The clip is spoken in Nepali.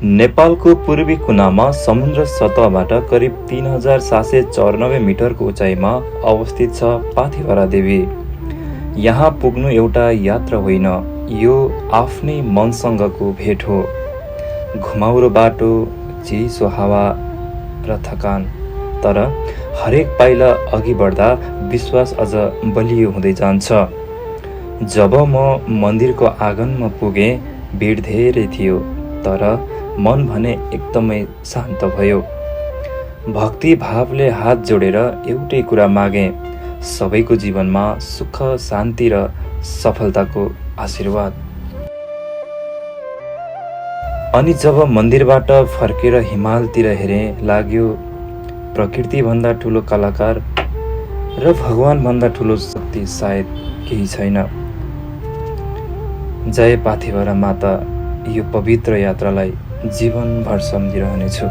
नेपालको पूर्वी कुनामा समुद्र सतहबाट करिब 3794 मिटरको उचाइमा अवस्थित छ पाथिभरा देवी। यहाँ पुग्नु एउटा यात्रा होइन, यो आफ्नै मनसँगको भेट हो। घुमाउरो बाटो, चिसो हावा र थकान, तर हरेक पाइला अघि बढ्दा विश्वास अझ बलियो हुँदै जान्छ। जब म मन्दिरको आँगनमा पुगेँ, भिड धेरै थियो, तर मन भने एकदमै शान्त भयो। भक्ति भावले हात जोडेर एउटै कुरा मागेँ, सबैको जीवनमा सुख, शान्ति र सफलताको आशीर्वाद। अनि जब मन्दिरबाट फर्केर हिमालतिर हेरेँ, लाग्यो प्रकृतिभन्दा ठुलो कलाकार र भगवानभन्दा ठुलो शक्ति सायद केही छैन। जय पाथिभरा माता। यो पवित्र यात्रालाई जीवनभर सम्झिरहनेछु।